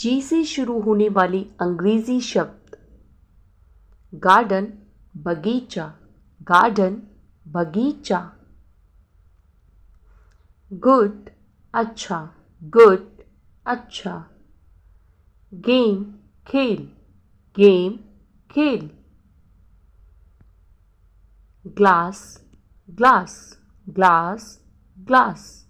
जी से शुरू होने वाली अंग्रेजी शब्द। गार्डन, बगीचा, गार्डन, बगीचा। गुड, अच्छा, गुड, अच्छा। गेम, खेल, गेम, खेल। Glass, glass, glass, glass.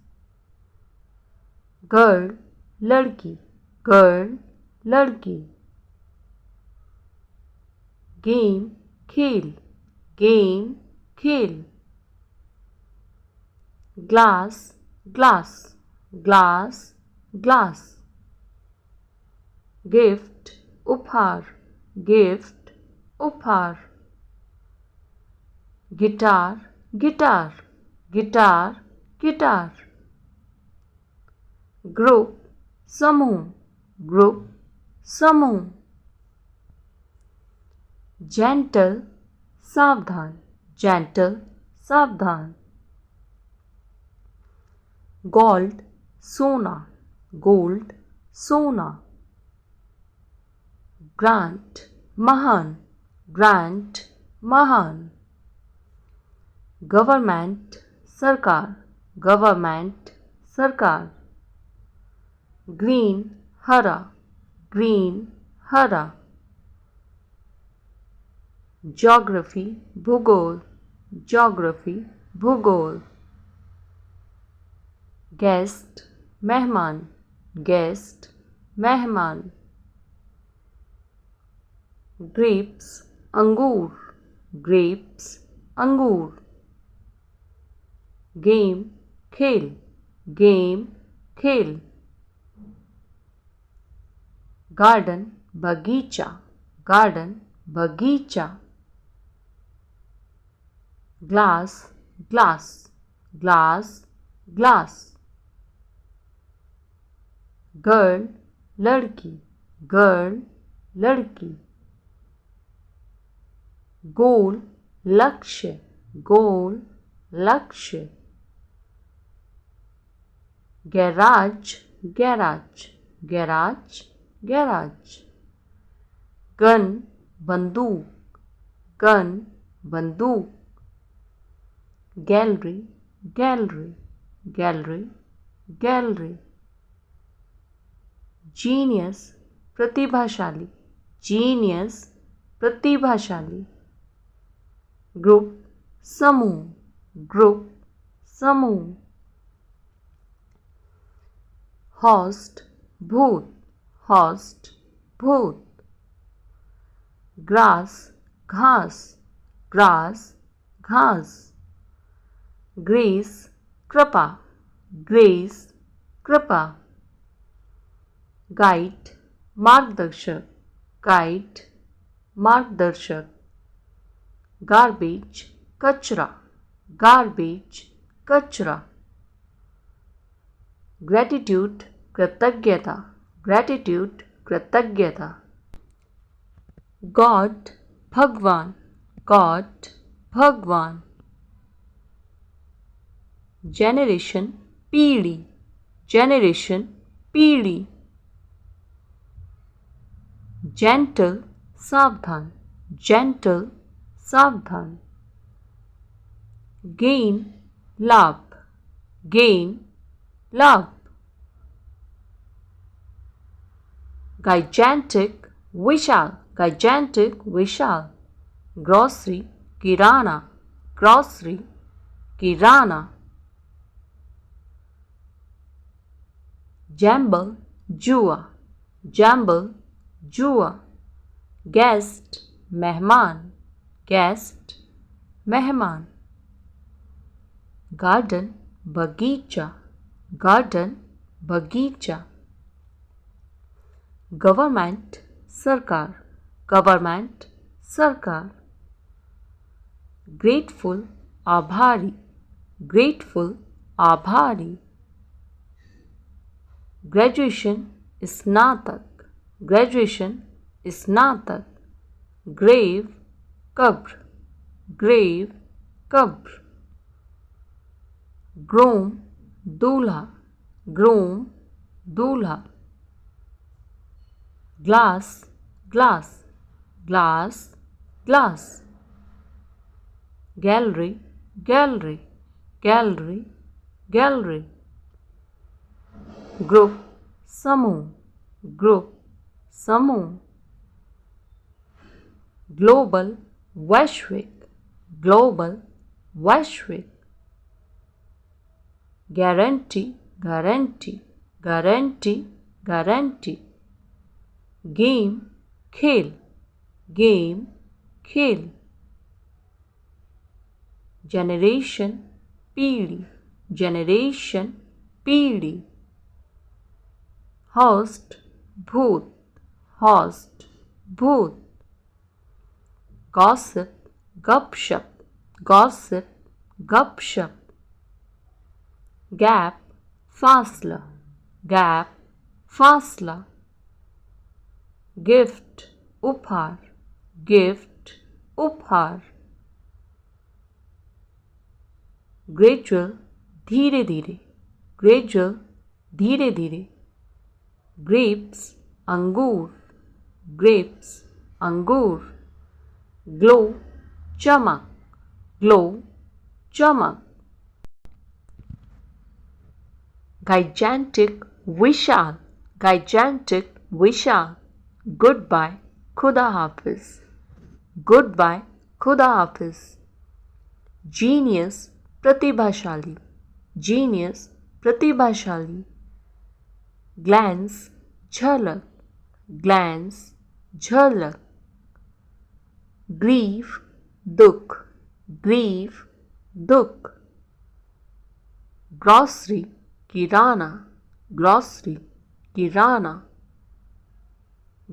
Girl, लड़की, गर्ल, लड़की। गेम, खेल, गेम, खेल। Glass, glass, glass, glass. Gift, उपहार, गिफ्ट, उपहार। Guitar, guitar, guitar, guitar. Group, समूह, ग्रुप, समूह। जेंटल, सावधान, जेंटल, सावधान। गोल्ड, सोना, गोल्ड, सोना। ग्रांट, महान, ग्रांट, महान। गवर्नमेंट, सरकार, गवर्नमेंट, सरकार। ग्रीन, हरा, ग्रीन, हरा। ज्योग्राफी, भूगोल, ज्योग्राफी, भूगोल। गेस्ट, मेहमान, गेस्ट, मेहमान। ग्रेप्स, अंगूर, ग्रेप्स, अंगूर। गेम, खेल, गेम, खेल। गार्डन, बगीचा, गार्डन, बगीचा। Glass, glass, glass, glass. Girl, लड़की, गर्ल, लड़की। गोल, लक्ष्य, गोल, लक्ष्य। Garage, garage, garage, garage. Gun, बंदूक, गन, बंदूक। Gallery, gallery, gallery, gallery. Genius, प्रतिभाशाली, जीनियस, प्रतिभाशाली। ग्रुप, समूह, ग्रुप, समूह। होस्ट, भूत, होस्ट, भूत। ग्रास, घास, ग्रास, घास। ग्रेस, कृपा, ग्रेस, कृपा। गाइड, मार्गदर्शक, गाइड, मार्गदर्शक। गार्बेज, कचरा, गार्बेज, कचरा। ग्रेटिट्यूड, कृतज्ञता, ग्रेटिट्यूड, कृतज्ञता। गॉड, भगवान, गॉड, भगवान। जेनरेशन, पीढ़ी, जेनरेशन, पीढ़ी। जेंटल, सावधान, जेंटल, सावधान। गेन, लाभ, गेन, लाभ। gigantic, विशाल, gigantic, विशाल। ग्रॉसरी, किराना, ग्रॉसरी, किराना। जैम्बल, जुआ, जैम्बल, जुआ। गेस्ट, मेहमान, गेस्ट, मेहमान। गार्डन, बगीचा, गार्डन, बगीचा। गवर्नमेंट, सरकार, गवर्नमेंट, सरकार। ग्रेटफुल, आभारी, ग्रेटफुल, आभारी। ग्रेजुएशन, स्नातक, ग्रेजुएशन, स्नातक। ग्रेव, कब्र, ग्रेव, कब्र। ग्रूम, दूल्हा, ग्रूम, दूल्हा। glass, glass, glass, glass. Gallery, gallery, gallery, gallery. Group, समूह, group, समूह. Global, वैश्विक, global, वैश्विक. Guarantee, guarantee, guarantee, guarantee. Game, खेल, game, खेल. Generation, पीढ़ी, generation, पीढ़ी. Host, भूत, host, भूत. Gossip, गपशप, gossip, गपशप. Gap, फासला, gap, फासला. Gift, उपहार, gift, उपहार. Gradual, धीरे धीरे, gradual, धीरे धीरे. Grapes, अंगूर, grapes, अंगूर. Glow, चमक, glow, चमक. Gigantic, विशाल, gigantic, विशाल. Goodbye, खुदा हाफिज, goodbye, खुदा हाफिज. Genius, प्रतिभाशाली, genius, प्रतिभाशाली. Glance, झलक, glance, झलक. Grief, दुख, grief, दुख. Grocery, किराना, grocery, किराना.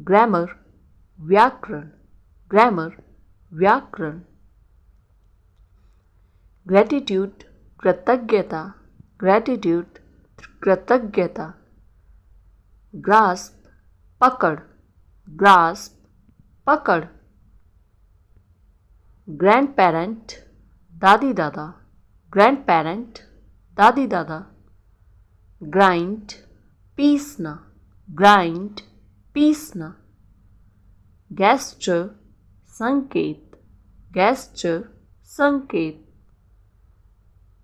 Grammar, व्याकरण, grammar, व्याकरण. Gratitude, कृतज्ञता, gratitude, कृतज्ञता. Grasp, पकड़, grasp, पकड़. Grandparent, दादी दादा, grandparent, दादी दादा. Grind, पीसना, grind, पीसना. Gesture, संकेत, gesture, संकेत.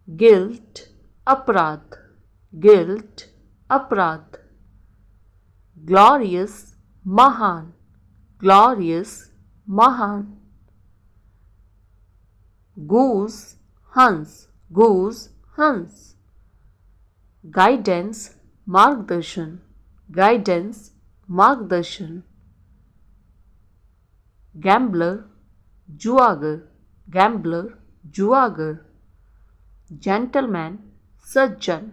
Guilt, अपराध, guilt, अपराध. Glorious, महान, glorious, महान. Goose, हंस, goose, हंस. Guidance, मार्गदर्शन, guidance, मार्गदर्शन. Gambler, जुआगर, gambler, जुआगर. Gentleman, सज्जन,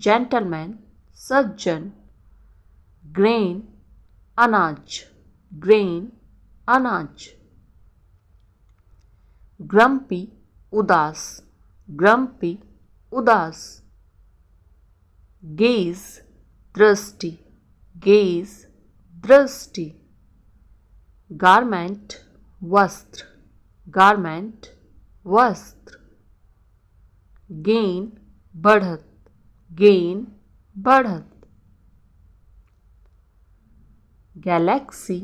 gentleman, सज्जन. Grain, अनाज, grain, अनाज. Grumpy, उदास, grumpy, उदास. Gaze, दृष्टि, gaze, दृष्टि. Garment, वस्त्र, garment, वस्त्र. Gain, बढ़त, gain, बढ़त. Galaxy,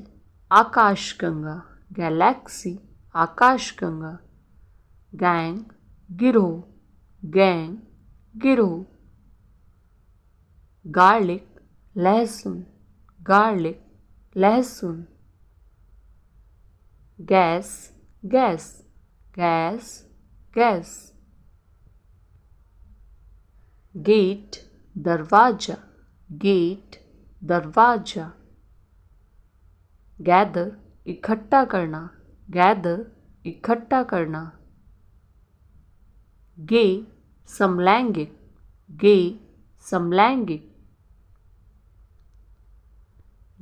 आकाशगंगा, galaxy, आकाशगंगा. Gang, गिरोह, gang, गिरोह. Garlic, लहसुन, garlic, लहसुन. Gas, gas, gas, gas. Gate, दरवाजा, gate, दरवाजा. Gather, इकट्ठा करना, gather, इकट्ठा करना. Gay, समलैंगिक, gay, समलैंगिक.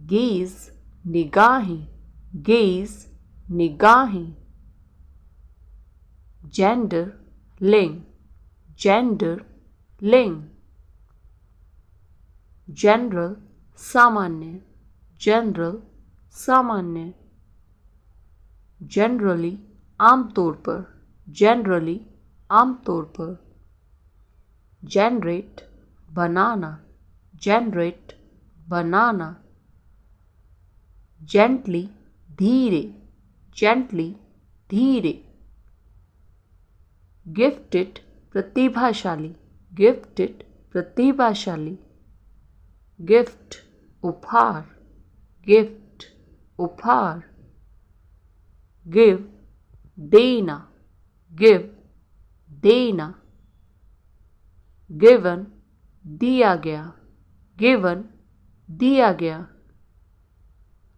Gaze, निगाहें, gaze, निगाहें. Gender, लिंग, gender, लिंग. General, सामान्य, general, सामान्य. Generally, आमतौर पर, generally, आमतौर पर. Generate, बनाना, generate, बनाना. gently, धीरे, gently, धीरे. Gifted, प्रतिभाशाली, gifted, प्रतिभाशाली. Gift, उपहार, gift, उपहार. Give, देना, give, देना. Given, दिया गया, given, दिया गया.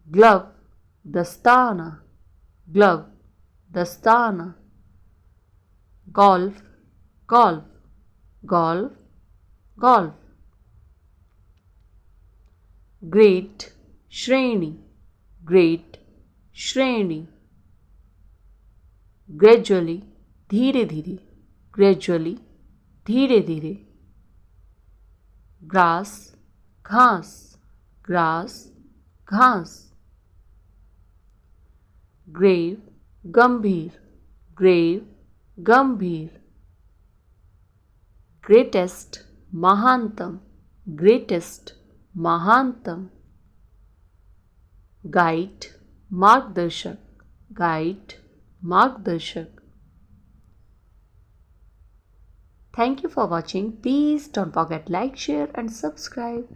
Glove, दस्ताना, glove, दस्ताना. Golf, golf, golf, golf. Great, श्रेणी, great, श्रेणी. Gradually, धीरे धीरे, gradually, धीरे धीरे. Grass, घास, grass, घास. Grave, गंभीर, grave, गंभीर. Greatest, महानतम, greatest, महानतम. Guide, मार्गदर्शक, guide, मार्गदर्शक. Thank you for watching. Please don't forget like, share and subscribe.